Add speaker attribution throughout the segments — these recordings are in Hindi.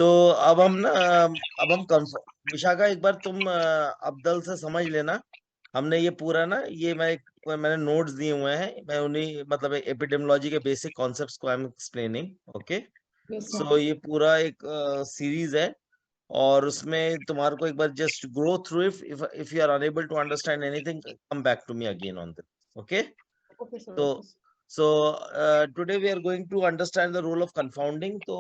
Speaker 1: तो अब हम ना अब हम विशाखा एक बार तुम अब्दल से समझ लेना। हमने ये पूरा ना ये मैंने नोट्स दिए हुए हैं, मैं उन्हीं मतलब एपिडेमियोलॉजी के बेसिक कॉन्सेप्ट्स को I am explaining. Okay,
Speaker 2: Yes, sir.
Speaker 1: सो ये पूरा एक सीरीज है और उसमें तुम्हारे को एक बार just go through if you are unable to understand anything come back to me again on this. Okay,
Speaker 2: Okay, sir.
Speaker 1: तो
Speaker 2: Okay, sir.
Speaker 1: so today we are going to understand the role of confounding। तो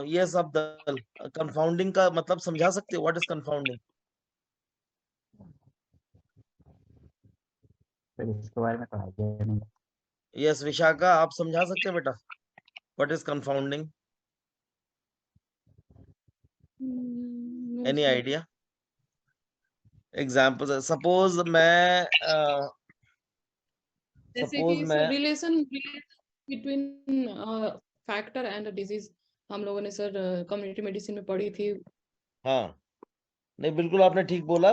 Speaker 1: yes अब्दल, confounding का मतलब समझा सकते हो? What is confounding?
Speaker 3: फिर इसके बारे में पढ़ाई किया नहीं।
Speaker 1: यस विशाखा, आप समझा सकते हैं बेटा what is confounding?
Speaker 2: No,
Speaker 1: any
Speaker 2: sir.
Speaker 1: Idea? Example suppose मैं
Speaker 2: जैसे
Speaker 1: सपोज
Speaker 2: कि
Speaker 1: मैं
Speaker 2: sir relation between factor and disease हम लोगों ने सर कम्युनिटी मेडिसिन में पढ़ी थी।
Speaker 1: हाँ, नहीं बिल्कुल आपने ठीक बोला,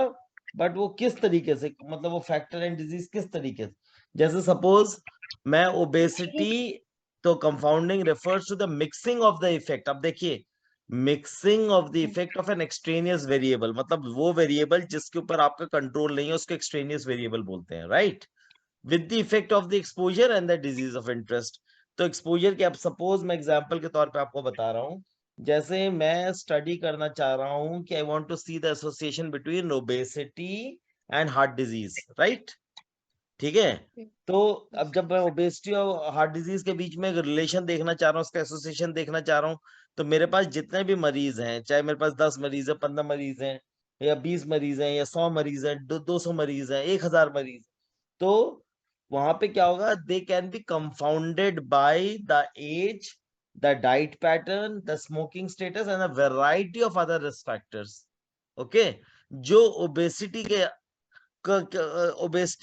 Speaker 1: बट वो किस तरीके से, मतलब वो फैक्टर एंड डिजीज किस तरीके से? जैसे सपोज मैं ओबेसिटी, तो confounding refers to the mixing of the effect. अब देखिए, mixing of the effect of an extraneous variable, मतलब वो वेरिएबल जिसके ऊपर आपका कंट्रोल नहीं है उसको एक्सट्रेनियस वेरिएबल बोलते हैं, right? With the effect of the exposure and the disease of interest. तो एक्सपोजर के, अब सपोज मैं एग्जांपल के तौर पे आपको बता रहा हूँ, जैसे मैं स्टडी करना चाह रहा हूँ कि I want to see the association between obesity and heart disease, right? ठीक है, तो अब जब मैं ओबेसिटी और हार्ट डिजीज के बीच में रिलेशन देखना चाह रहा हूँ, उसका एसोसिएशन देखना चाह रहा हूँ, तो मेरे पास जितने भी मरीज हैं, चाहे मेरे पास 10 मरीज है, 15 मरीज हैं, या 20 मरीज हैं, या 100 मरीज हैं, 200 मरीज हैं, 1000 मरीज, तो वहां पे क्या होगा? They can be confounded by the age, the diet pattern, the smoking status and a variety of other risk factors. Okay, जो ओबेसिटी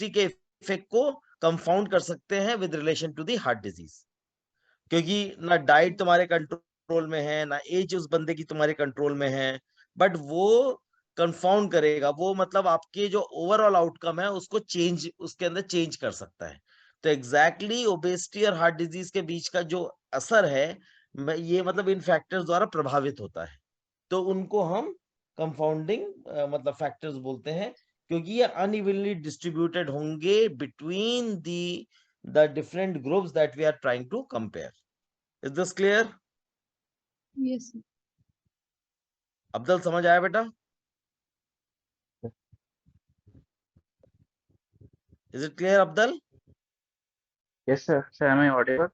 Speaker 1: के इफेक्ट को कंफाउंड कर सकते हैं with relation to the heart disease, क्योंकि ना डाइट तुम्हारे कंट्रोल में है, ना एज उस बंदे की तुम्हारे कंट्रोल में है, बट वो कंफाउंड करेगा, वो मतलब आपके जो ओवरऑल आउटकम है उसको चेंज, उसके अंदर चेंज कर सकता है। तो एग्जैक्टली ओबेसिटी और हार्ट डिजीज के बीच का जो असर है, ये मतलब इन फैक्टर्स द्वारा प्रभावित होता है, तो उनको हम कंफाउंडिंग मतलब फैक्टर्स बोलते हैं, क्योंकि ये अनइवनली डिस्ट्रीब्यूटेड होंगे between the different groups that we are trying to compare. Is this clear?
Speaker 2: Yes sir.
Speaker 1: Abdul समझ आया बेटा? Is it clear Abdul?
Speaker 3: Yes sir. Sir am I audible?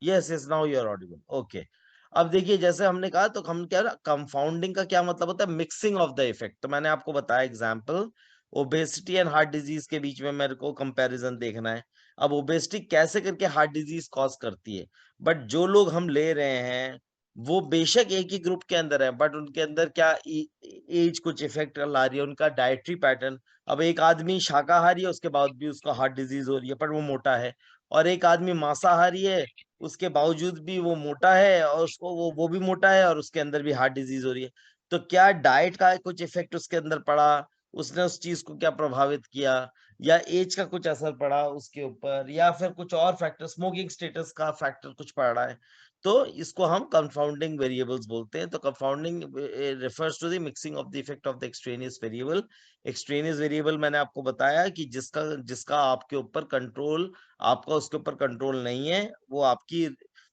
Speaker 1: Yes yes, now you are audible. Okay, अब देखिए जैसे हमने कहा, तो हम क्या, कंफाउंडिंग का क्या मतलब होता है? Mixing of the effect. तो मैंने आपको बताया example, obesity and heart disease के बीच में मेरे को कंपैरिजन देखना है। अब ओबेसिटी कैसे करके हार्ट डिजीज कॉज करती है, बट जो लोग हम ले रहे हैं वो बेशक एक ही ग्रुप के अंदर है, बट उनके अंदर क्या एज कुछ इफेक्ट ला रही है, उनका डाइटरी पैटर्न। अब एक आदमी शाकाहारी है, उसके बाद भी उसको हार्ट डिजीज हो रही है, पर वो मोटा है, और एक आदमी मांसाहारी है, उसके बावजूद भी वो मोटा है, और उसको वो भी मोटा है और उसके अंदर भी हार्ट डिजीज हो रही है। तो क्या डाइट का कुछ इफेक्ट उसके अंदर पड़ा, उसने उस चीज को क्या प्रभावित किया, या एज का कुछ असर पड़ा उसके ऊपर, या फिर कुछ और फैक्टर, स्मोकिंग स्टेटस का फैक्टर कुछ पड़ रहा है, तो इसको हम कंफाउंडिंग वेरिएबल्स बोलते हैं। तो confounding refers to the mixing of the effect of the extraneous variable. Extraneous variable मैंने आपको बताया कि जिसका जिसका आपके ऊपर कंट्रोल, आपका उसके ऊपर कंट्रोल नहीं है, वो आपकी,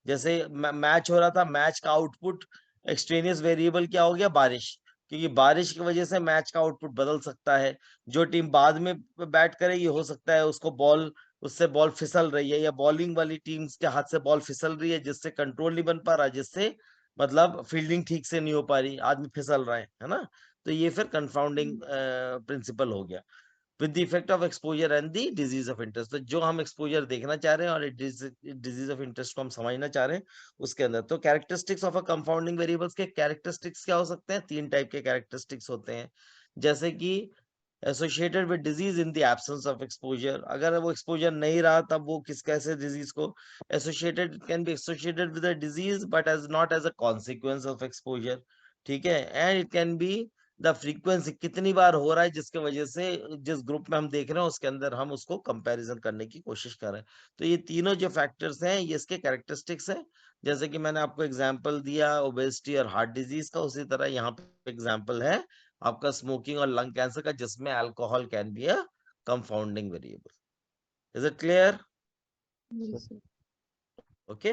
Speaker 1: जैसे मैच हो रहा था, मैच का आउटपुट, एक्सट्रेनियस वेरिएबल क्या हो गया? बारिश, क्योंकि बारिश की वजह से मैच का आउटपुट बदल सकता है। जो टीम बाद में बैट करेगी, हो सकता है उसको बॉल, उससे बॉल फिसल रही है, या बॉलिंग वाली टीम के हाथ से बॉल फिसल रही है, जिससे कंट्रोल नहीं बन पा रहा, जिससे मतलब फील्डिंग ठीक से नहीं हो पा रही, आदमी फिसल रहा है ना? तो ये फिर कंफाउंडिंग प्रिंसिपल हो गया with the effect of exposure and the disease of interest. तो जो हम एक्सपोजर देखना चाह रहे हैं और डिजीज ऑफ इंटरेस्ट को हम समझना चाह रहे हैं, उसके अंदर तो characteristics of a compounding variables के कैरेक्टरिस्टिक्स क्या हो सकते हैं? 3 टाइप के कैरेक्टरिस्टिक्स होते हैं, जैसे कि associated with disease in the absence of exposure. अगर वो एक्सपोजर नहीं रहा तब वो किस कैसे डिजीज को associated, can be associated with a disease but as not as a consequence of exposure. ठीक है, and it can be the frequency कितनी बार हो रहा है, जिसके वजह से जिस ग्रुप में हम देख रहे हैं उसके अंदर हम उसको कंपैरिजन करने की कोशिश कर रहे हैं। तो ये तीनों जो फैक्टर्स हैं ये इसके कैरेक्टरिस्टिक्स हैं। जैसे कि मैंने आपको एग्जांपल दिया ओबेसिटी और हार्ट डिजीज का, उसी तरह यहाँ पे एग्जांपल है आपका स्मोकिंग और लंग कैंसर का, जिसमें alcohol can be a confounding variable. Is it clear?
Speaker 2: Yes, sir.
Speaker 1: Okay,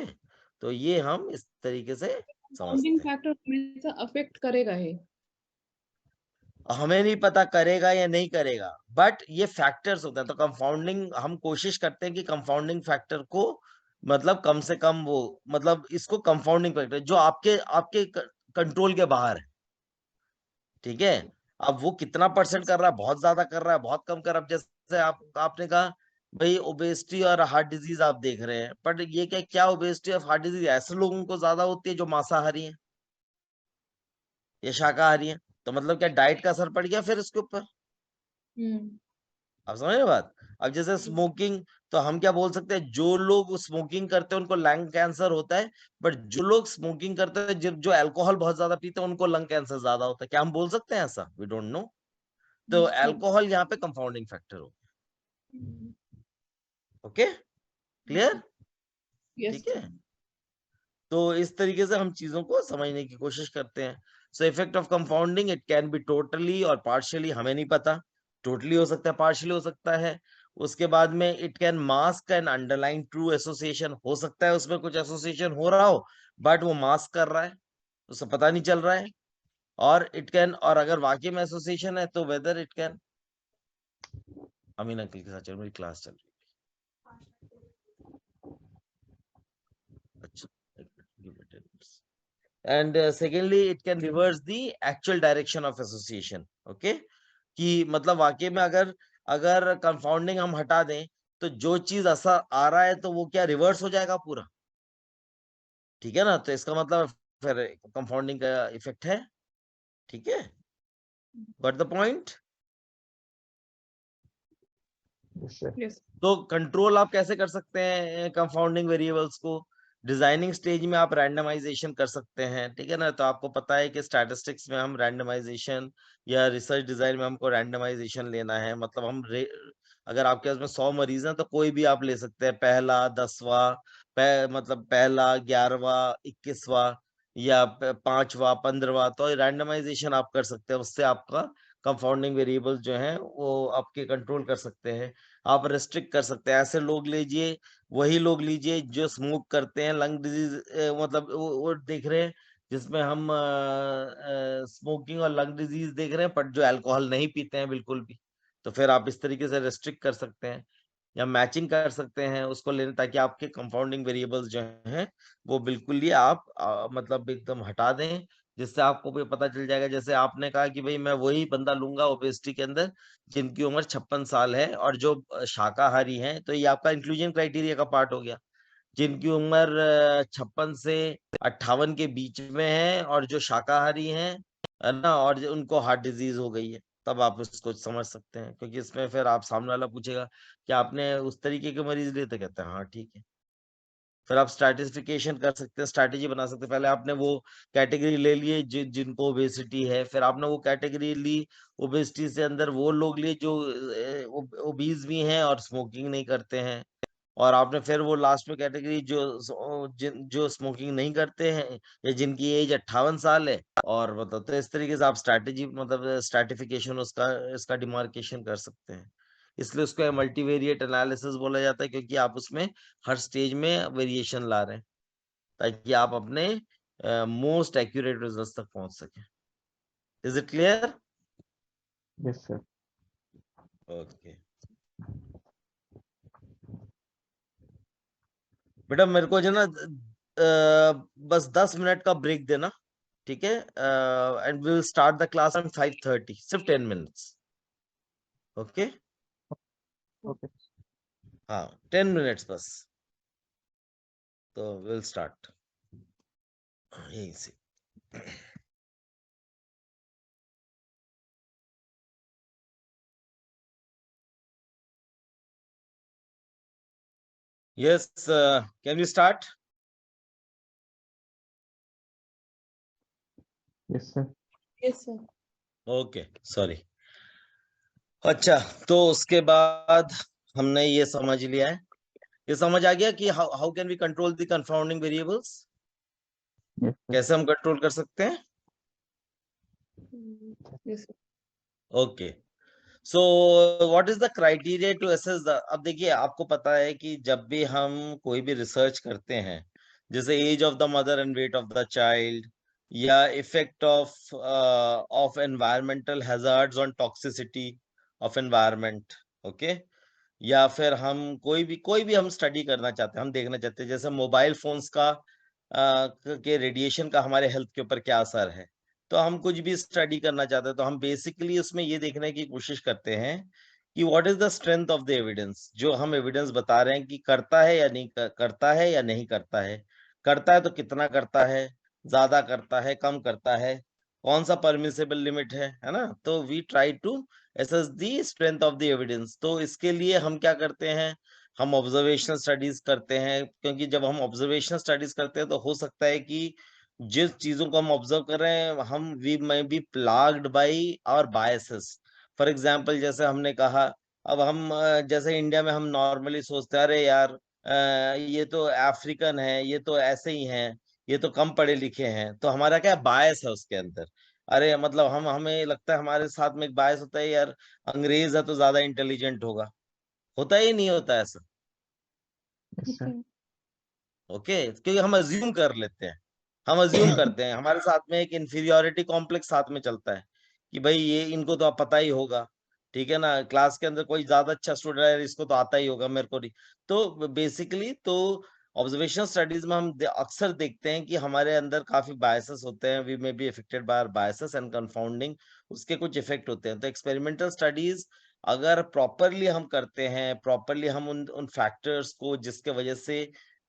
Speaker 1: तो ये हम इस तरीके से
Speaker 2: Confounding
Speaker 1: समझते हैं।
Speaker 2: factor हमेशा अफेक्ट करेगा ही।
Speaker 1: हमें नहीं पता करेगा या नहीं करेगा, बट ये फैक्टर्स होते हैं। तो कंफाउंडिंग हम कोशिश करते हैं कि कंफाउंडिंग फैक्टर को मतलब कम से कम वो मतलब इसको कंफाउंडिंग फैक्टर जो आपके आपके कंट्रोल के बाहर है, ठीक है। अब वो कितना परसेंट कर रहा है, बहुत ज्यादा कर रहा है, बहुत कम कर रहा है। जैसे आपने कहा भाई ओबेसिटी और हार्ट डिजीज आप देख रहे हैं, बट ये क्या ओबेसिटी और हार्ट डिजीज ऐसे लोगों को ज्यादा होती है जो मांसाहारी हैं या शाकाहारी हैं? तो मतलब क्या डाइट का असर पड़ गया फिर इसके ऊपर? आप समझ रहे बात? अब जैसे स्मोकिंग, तो हम क्या बोल सकते हैं, जो लोग स्मोकिंग करते हैं उनको लंग कैंसर होता है, बट जो लोग स्मोकिंग करते हैं जो अल्कोहल बहुत ज्यादा पीते हैं उनको लंग कैंसर ज्यादा होता है। क्या हम बोल सकते हैं ऐसा? We don't know. तो अल्कोहल यहाँ पे कंफाउंडिंग फैक्टर हो। Okay, clear?
Speaker 2: यस
Speaker 1: ठीक है, तो इस तरीके से हम चीजों को समझने की कोशिश करते हैं। So effect of compounding it can be totally और पार्शियली, हमें नहीं पता, टोटली हो सकता है, पार्शियली हो सकता है। उसके बाद में it can mask an underline true association, हो सकता है उसमें कुछ एसोसिएशन हो रहा हो बट वो मास्क कर रहा है, उसे पता नहीं चल रहा है। और इट कैन, और अगर वाकई में एसोसिएशन है तो whether it can, Amin uncle के साथ चल मेरी क्लास चल रही है। अच्छा, and secondly it can reverse the actual direction of association. okay, कि मतलब वाकई में अगर अगर कंफाउंडिंग हम हटा दें तो जो चीज ऐसा आ रहा है तो वो क्या रिवर्स हो जाएगा पूरा, ठीक है ना? तो इसका मतलब फिर कंफाउंडिंग का इफेक्ट है, ठीक है। Got the point?
Speaker 3: Yes, sir.
Speaker 2: Yes
Speaker 1: तो कंट्रोल आप कैसे कर सकते हैं कंफाउंडिंग वेरिएबल्स को? डिजाइनिंग स्टेज में आप रैंडमाइजेशन कर सकते हैं, ठीक है ना? तो आपको पता है कि स्टैटिस्टिक्स में हम रैंडमाइजेशन या रिसर्च डिजाइन में हमको रैंडमाइजेशन लेना है। मतलब हम अगर आपके पास में 100 मरीज हैं तो कोई भी आप ले सकते हैं, पहला 10वां, मतलब पहला 11वां 21वां या 5वां 15वां, तो रैंडमाइजेशन आप कर सकते हैं। उससे आपका कंफाउंडिंग वेरिएबल जो है वो आपके कंट्रोल कर सकते हैं। आप रेस्ट्रिक्ट कर सकते हैं, ऐसे लोग लीजिए, वही लोग लीजिए जो स्मोक करते हैं, लंग डिजीज मतलब वो देख रहे हैं जिसमें हम स्मोकिंग और लंग डिजीज देख रहे हैं, बट जो अल्कोहल नहीं पीते हैं बिल्कुल भी, तो फिर आप इस तरीके से रेस्ट्रिक्ट कर सकते हैं या मैचिंग कर सकते हैं उसको लेने, ताकि आपके कंपाउंडिंग वेरिएबल्स जो हैं वो बिल्कुल ही आप मतलब एकदम हटा दें, जिससे आपको भी पता चल जाएगा। जैसे आपने कहा कि भाई मैं वही बंदा लूंगा ओबेसिटी के अंदर जिनकी उम्र 56 साल है और जो शाकाहारी हैं, तो ये आपका इंक्लूजन क्राइटेरिया का पार्ट हो गया। जिनकी उम्र 56 से 58 के बीच में है और जो शाकाहारी हैं, है ना, और उनको हार्ट डिजीज हो गई है, तब आप इसको समझ सकते हैं। क्योंकि इसमें फिर आप सामने वाला पूछेगा कि आपने उस तरीके के मरीज लिए, तो कहते हैं हाँ ठीक है। फिर आप स्ट्रैटिफिकेशन कर सकते हैं, स्ट्रैटेजी बना सकते हैं। पहले आपने वो कैटेगरी ले लिए जिनको ओबेसिटी है, फिर आपने वो कैटेगरी ली, ओबेसिटी से अंदर वो लोग लिए जो ओबीज भी हैं और स्मोकिंग नहीं करते हैं, और आपने फिर वो लास्ट में कैटेगरी जो स्मोकिंग नहीं करते हैं या जिनकी एज 58 साल है, और मतलब तो इस तरीके से आप स्ट्रैटेजी मतलब स्ट्रैटिफिकेशन उसका इसका डिमार्केशन कर सकते हैं। इसलिए उसको मल्टीवेरिएट एनालिसिस बोला जाता है, क्योंकि आप उसमें हर स्टेज में वेरिएशन ला रहे हैं ताकि आप अपने मोस्ट एक्यूरेट रिजल्ट्स तक पहुंच सकें। Is it clear?
Speaker 3: Yes, sir.
Speaker 1: Okay बेटा, मेरे को जो ना बस 10 मिनट का ब्रेक देना, ठीक है? And we will start the class on 5:30, सिर्फ 10 मिनट्स। Okay,
Speaker 3: Okay.
Speaker 1: हाँ 10 मिनट्स बस, तो विल स्टार्ट यहीं से। Yes, can we start?
Speaker 3: Yes, sir.
Speaker 2: Yes sir
Speaker 1: okay, sorry. अच्छा, तो उसके बाद हमने ये समझ लिया है, ये समझ आ गया कि how can we control the confounding variables,
Speaker 3: Yes, sir.
Speaker 1: कैसे हम कंट्रोल कर सकते हैं।
Speaker 2: Yes, sir.
Speaker 1: Okay, so what is the criteria to assess the, अब देखिए आपको पता है कि जब भी हम कोई भी रिसर्च करते हैं, जैसे age of the mother and weight of the child, या effect of environmental hazards on toxicity of environment, okay, या फिर हम कोई भी हम स्टडी करना चाहते हैं, हम देखना चाहते हैं जैसे मोबाइल फोन्स का के रेडिएशन का हमारे हेल्थ के ऊपर क्या असर है, तो हम कुछ भी स्टडी करना चाहते हैं तो हम बेसिकली उसमें ये देखने की कोशिश करते हैं कि what is the strength of the evidence, जो हम एविडेंस बता रहे हैं कि करता है या नहीं करता है या नहीं करता है, करता है तो कितना करता है, ज्यादा करता है, कम करता है, कौन सा परमिसेबल लिमिट है ना। तो we try to assess the strength of the evidence. तो इसके लिए हम क्या करते हैं, हम ऑब्जर्वेशनल स्टडीज करते हैं, क्योंकि जब हम ऑब्जर्वेशनल स्टडीज करते हैं तो हो सकता है कि जिस चीजों को हम ऑब्जर्व कर रहे हैं हम we may be plagued by our biases. For example जैसे हमने कहा, अब हम जैसे इंडिया में हम नॉर्मली सोचते हैं अरे यार ये तो अफ्रीकन है, ये तो ऐसे ही हैं, ये तो कम पढ़े लिखे हैं, तो हमारा क्या बायस है उसके अंदर। अरे मतलब हम हमें लगता है हमारे साथ में एक बायस होता है यार, अंग्रेज है तो ज्यादा इंटेलिजेंट होता ही नहीं होता ऐसा।
Speaker 3: Yes, sir.
Speaker 2: Okay.
Speaker 1: ओके, क्योंकि हम अज्यूम कर लेते हैं, हम अज्यूम करते हैं, हमारे साथ में एक इंफीरियोरिटी कॉम्प्लेक्स साथ में चलता है कि भाई ये इनको तो पता ही होगा, ठीक है ना, क्लास के अंदर कोई ज्यादा अच्छा स्टूडेंट है इसको तो आता ही होगा, मेरे को नहीं। तो बेसिकली तो ऑब्जर्वेशनल स्टडीज में हम अक्सर देखते हैं कि हमारे अंदर काफी बायसेस होते हैं, we may be affected by biases and confounding, उसके कुछ इफेक्ट होते हैं। तो एक्सपेरिमेंटल स्टडीज अगर प्रॉपरली हम करते हैं, प्रॉपरली हम उन फैक्टर्स को जिसके वजह से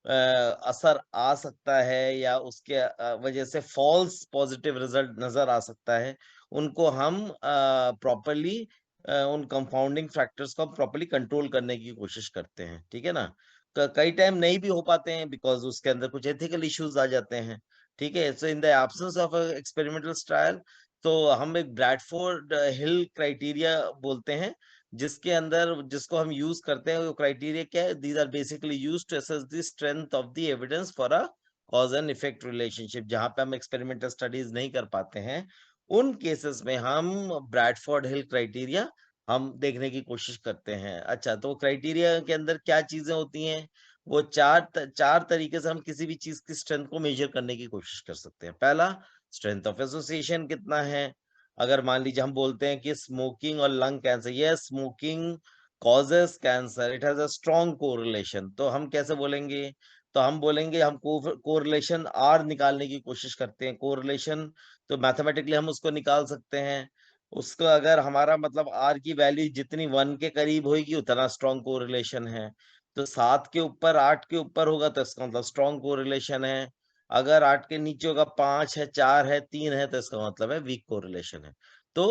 Speaker 1: असर आ सकता है या उसके वजह से फॉल्स पॉजिटिव रिजल्ट नजर आ सकता है, उनको हम प्रॉपरली उन कंपाउंडिंग फैक्टर्स को हम प्रॉपरली कंट्रोल करने की कोशिश करते हैं, ठीक है ना। कई टाइम नहीं भी हो पाते हैं बिकॉज उसके अंदर कुछ एथिकल इश्यूज आ जाते हैं, ठीक है। So in the absence of experimental trial, तो हम एक ब्रैडफोर्ड हिल क्राइटेरिया बोलते हैं, जिसके अंदर जिसको हम यूज करते हैं, वो क्राइटेरिया क्या है, these are basically used to assess the strength of the evidence for a cause and effect relationship. जहां पे हम एक्सपेरिमेंटल स्टडीज नहीं कर पाते हैं, उन केसेस में हम ब्रैडफोर्ड हिल क्राइटेरिया हम देखने की कोशिश करते हैं। अच्छा, तो क्राइटेरिया के अंदर क्या चीजें होती हैं, वो चार तरीके से हम किसी भी चीज की स्ट्रेंथ को मेजर करने की कोशिश कर सकते हैं। पहला, स्ट्रेंथ ऑफ एसोसिएशन कितना है। अगर मान लीजिए हम बोलते हैं कि स्मोकिंग और lung cancer, yes smoking causes cancer, it has a strong correlation, तो हम कैसे बोलेंगे, तो हम बोलेंगे हम कोरिलेशन आर निकालने की कोशिश करते हैं। कोरिलेशन तो मैथमेटिकली हम उसको निकाल सकते हैं, उसको अगर हमारा मतलब आर की वैल्यू जितनी 1 के करीब होगी उतना स्ट्रॉन्ग कोरिलेशन है। तो 7 के ऊपर 8 के ऊपर होगा तो इसका मतलब स्ट्रॉन्ग कोरिलेशन है। अगर 8 के नीचे होगा, 5 है, 4 है, 3 है, तो इसका मतलब है वीक कोरिलेशन है। तो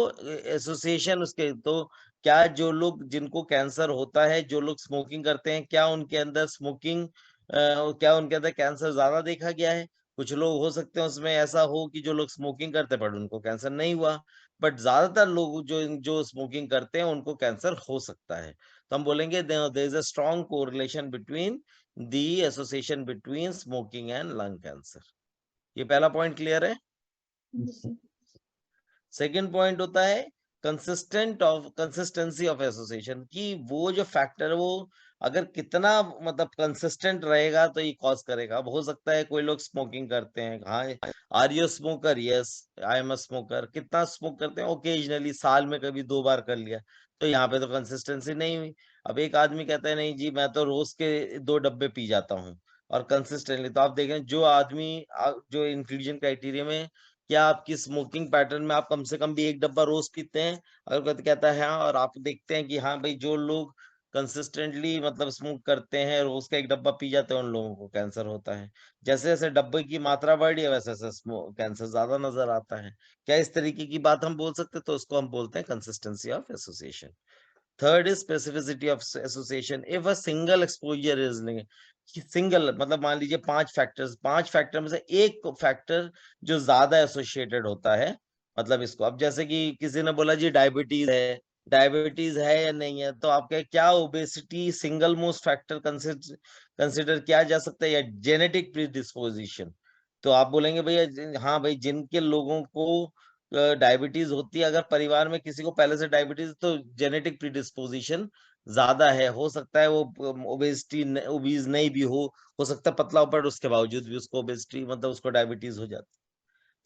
Speaker 1: एसोसिएशन उसके, तो क्या जो लोग जिनको कैंसर होता है, जो लोग स्मोकिंग करते हैं, क्या उनके अंदर क्या उनके अंदर कैंसर ज्यादा देखा गया है। कुछ लोग हो सकते हैं उसमें ऐसा हो कि जो लोग स्मोकिंग करते हैं पर उनको कैंसर नहीं हुआ, बट ज्यादातर लोग जो जो स्मोकिंग करते हैं उनको कैंसर हो सकता है। तो हम बोलेंगे there is a strong correlation between the association between smoking and lung cancer. ये पहला पॉइंट क्लियर है।
Speaker 2: Yes, sir.
Speaker 1: सेकेंड पॉइंट होता है कंसिस्टेंसी ऑफ एसोसिएशन, कि वो जो फैक्टर वो अगर कितना मतलब कंसिस्टेंट रहेगा तो ये कॉज करेगा। अब हो सकता है कोई लोग स्मोकिंग करते हैं, हाँ are you smoker, yes I am a smoker, कितना स्मोक करते हैं, ओकेजनली साल में कभी 2 बार कर लिया, तो यहाँ पे तो कंसिस्टेंसी नहीं हुई। अब एक आदमी कहता है नहीं जी मैं तो रोज के 2 डब्बे पी जाता हूँ और कंसिस्टेंटली, तो आप देखें जो आदमी जो इंक्लूजन क्राइटेरिया में, क्या आपकी स्मोकिंग पैटर्न में आप कम से कम भी 1 डब्बा रोज पीते हैं, अगर कोई कहता है हाँ, और आप देखते हैं कि हाँ भाई जो लोग कंसिस्टेंटली मतलब स्मोक करते हैं, रोज का 1 डब्बा पी जाते हैं, उन लोगों को कैंसर होता है। जैसे जैसे डब्बे की मात्रा बढ़ी है वैसे वैसे कैंसर ज्यादा नजर आता है। क्या इस तरीके की बात हम बोल सकते हैं, तो उसको हम बोलते हैं consistency of association. Third is specificity of association, if a single exposure is single, मतलब मान लीजिए 5 फैक्टर में से एक फैक्टर जो ज्यादा एसोसिएटेड होता है, मतलब इसको अब जैसे कि किसी ने बोला जी डायबिटीज है या नहीं है, तो आपके क्या obesity single most factor consider किया जा सकता है या जेनेटिक प्रीडिस्पोजिशन? तो आप बोलेंगे भैया हाँ भाई, जिनके लोगों को डायबिटीज होती है, अगर परिवार में किसी को पहले से डायबिटीज, तो जेनेटिक प्रीडिस्पोजिशन ज्यादा है, हो सकता है वो ओबीज नहीं भी हो सकता है पतला ऊपर, उसके बावजूद भी उसको ओबेसिटी मतलब उसको डायबिटीज हो जाती।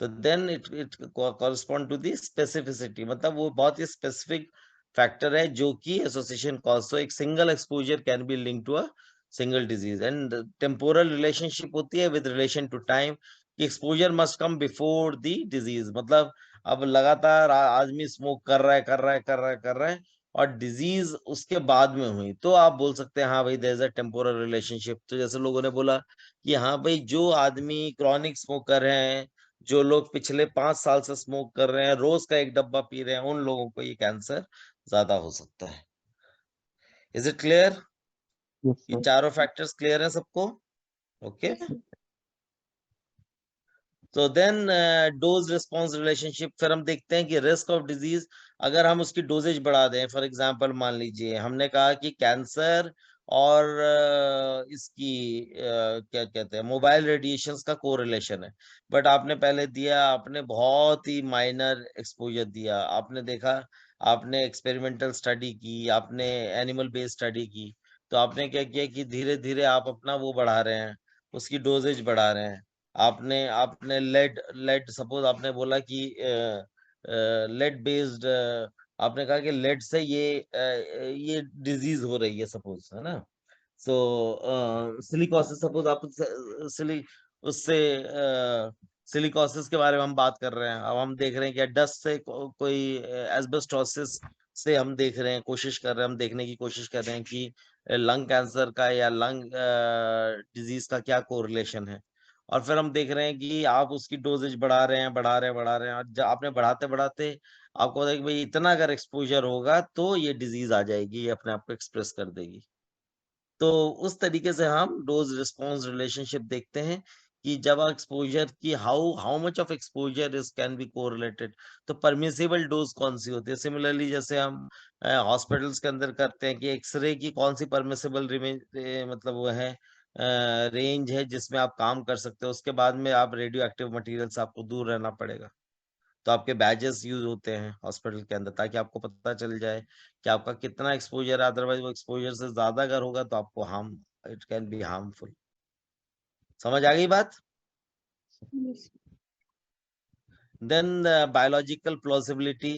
Speaker 1: तो then it correspond to the specificity, मतलब वो बहुत ही स्पेसिफिक फैक्टर है जो कि एसोसिएशन कॉज। सो एक single exposure can be link to a single disease. And temporal relationship होती है विद रिलेशन टू टाइम, कि exposure must come before the disease. मतलब अब लगातार आदमी स्मोक कर रहा है और डिजीज उसके बाद में हुई, तो आप बोल सकते हैं हाँ भाई there is a temporal relationship. तो जैसे लोगों ने बोला कि हाँ भाई, जो आदमी क्रॉनिक स्मोकर हैं, जो लोग पिछले 5 साल से स्मोक कर रहे हैं, रोज का 1 डब्बा पी रहे हैं, उन लोगों को ये कैंसर ज्यादा हो सकता है। Is it clear?
Speaker 3: Yes,
Speaker 1: ये
Speaker 3: sir.
Speaker 1: चारों फैक्टर्स क्लियर है सबको? ओके।
Speaker 2: Yes, sir.
Speaker 1: तो देन डोज रिस्पॉन्स रिलेशनशिप, फिर हम देखते हैं कि रिस्क ऑफ डिजीज, अगर हम उसकी डोजेज बढ़ा दें, फॉर एग्जांपल मान लीजिए हमने कहा कि कैंसर और इसकी क्या कहते हैं मोबाइल रेडिएशंस का कोरिलेशन है, बट आपने पहले दिया, आपने बहुत ही माइनर एक्सपोजर दिया, आपने देखा, आपने एक्सपेरिमेंटल स्टडी की, आपने एनिमल बेस्ड स्टडी की, तो आपने क्या किया कि धीरे धीरे आप अपना वो बढ़ा रहे हैं, उसकी डोजेज बढ़ा रहे हैं। आपने आपने लेड लेड सपोज आपने बोला कि लेड बेस्ड, आपने कहा कि लेड से ये डिजीज हो रही है सपोज, है ना? सो सिलिकोसिस सपोज आप सिली उससे सिलिकोसिस के बारे में हम बात कर रहे हैं। अब हम देख रहे हैं कि डस्ट से कोई एस्बेस्टोसिस से हम देख रहे हैं, कोशिश कर रहे हैं, हम देखने की कोशिश कर रहे हैं कि लंग कैंसर का या लंग डिजीज का क्या कोरिलेशन है। और फिर हम देख रहे हैं कि आप उसकी डोजेज बढ़ा रहे हैं, और जब आपने बढ़ाते बढ़ाते आपको पता है कि भाई इतना अगर एक्सपोजर होगा तो ये डिजीज आ जाएगी, ये अपने आप को एक्सप्रेस कर देगी। तो उस तरीके से हम डोज रिस्पॉन्स रिलेशनशिप देखते हैं कि जब एक्सपोजर की how how much of exposure is can be correlated, तो परमिसिबल डोज कौन सी होती है। सिमिलरली जैसे हम हॉस्पिटल्स के अंदर करते हैं कि एक्सरे की कौन सी परमिसिबल मतलब वो है रेंज है जिसमें आप काम कर सकते हो, उसके बाद में आप रेडियो एक्टिव मटेरियल से आपको दूर रहना पड़ेगा। तो आपके बैजेस यूज होते हैं हॉस्पिटल के अंदर ताकि आपको पता चल जाए कि आपका कितना एक्सपोजर है, अदरवाइज वो एक्सपोजर से ज्यादा अगर होगा तो आपको harm, it can be harmful. समझ आ गई बात?
Speaker 2: Yes.
Speaker 1: Then biological plausibility,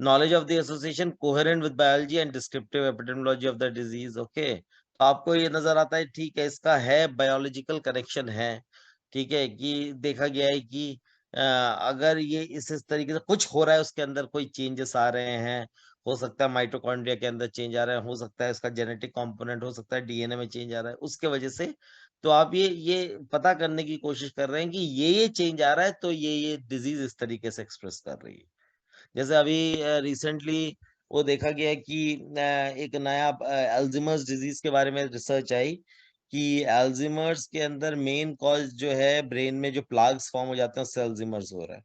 Speaker 1: knowledge of the association coherent with biology and descriptive epidemiology of the disease. Okay, तो आपको ये नजर आता है ठीक है, इसका है बायोलॉजिकल कनेक्शन है, ठीक है, कि देखा गया है कि अगर ये इस तरीके से कुछ हो रहा है, उसके अंदर कोई चेंजेस आ रहे हैं, हो सकता है माइटोकॉन्ड्रिया के अंदर चेंज आ रहा है, हो सकता है इसका जेनेटिक कंपोनेंट, हो सकता है डीएनए में चेंज आ रहा है, उसके वजह से तो आप ये पता करने की कोशिश कर रहे हैं कि ये चेंज आ रहा है तो ये डिजीज इस तरीके से एक्सप्रेस कर रही है। जैसे अभी रिसेंटली वो देखा गया है कि एक नया अल्जीमर्स डिजीज के बारे में रिसर्च आई कि अल्जीमर्स के अंदर मेन कॉज जो है ब्रेन में जो प्लाग्स फॉर्म हो जाते हैं उससे अल्जीमर्स हो रहा है।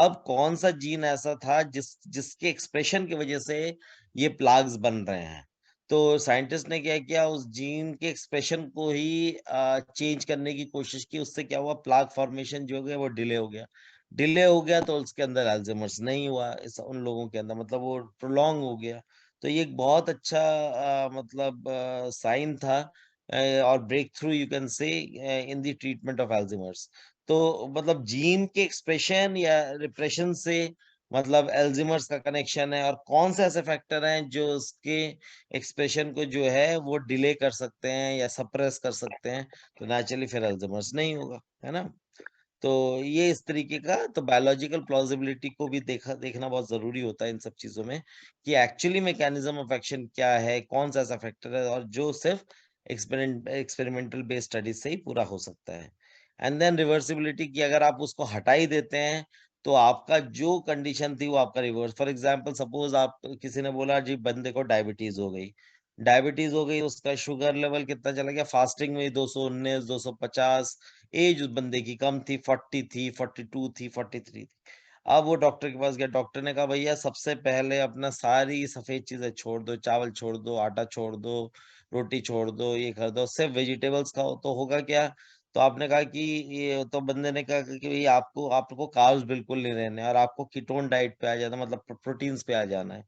Speaker 1: अब कौन सा जीन ऐसा था जिसके एक्सप्रेशन की वजह से ये प्लाग्स बन रहे हैं? तो साइंटिस्ट ने क्या किया, उस जीन के एक्सप्रेशन को ही चेंज करने की कोशिश की, उससे क्या हुआ, प्लाग फॉर्मेशन जो है वो डिले हो गया, तो उसके अंदर अल्जाइमर्स नहीं हुआ, इस उन लोगों के अंदर, मतलब वो प्रोलॉन्ग हो गया। तो ये एक बहुत अच्छा मतलब साइन था और break through you can say in the treatment of Alzheimer's. तो मतलब जीन के एक्सप्रेशन या रिप्रेशन से मतलब अल्जाइमर्स का कनेक्शन है, और कौन से ऐसे फैक्टर हैं जो उसके एक्सप्रेशन को जो है वो डिले कर सकते हैं या सप्रेस कर सकते हैं, तो नेचुरली फिर अल्जाइमर्स नहीं होगा, है ना? तो ये इस तरीके का, तो बायोलॉजिकल प्लॉजिबिलिटी को भी देखना बहुत जरूरी होता है इन सब चीजों में, कि एक्चुअली मैकेनिज्म ऑफ एक्शन क्या है, कौन सा ऐसा फैक्टर है, और जो सिर्फ एक्सपेरिमेंटल बेस्ड स्टडीज से ही पूरा हो सकता है। एंड देन रिवर्सिबिलिटी की, अगर आप उसको हटा ही देते हैं तो आपका जो कंडीशन थी वो आपका रिवर्स, फॉर एग्जाम्पल सपोज आप किसी ने बोला जी बंदे को डायबिटीज हो गई, उसका शुगर लेवल कितना चला गया, फास्टिंग में 219 250, एज उस बंदे की कम थी, 40 थी, 42 थी, 43 थी। अब वो डॉक्टर के पास गया, डॉक्टर ने कहा भैया सबसे पहले अपना सारी सफेद चीजें छोड़ दो, चावल छोड़ दो, आटा छोड़ दो, रोटी छोड़ दो, ये कर दो, सिर्फ वेजिटेबल्स खाओ। तो होगा क्या? तो आपने कहा कि ये, तो बंदे ने कहा कि भाई आपको कार्ब्स बिल्कुल नहीं लेने और आपको कीटोन डाइट पे आ जाना, मतलब प्रोटीन्स पे आ जाना है।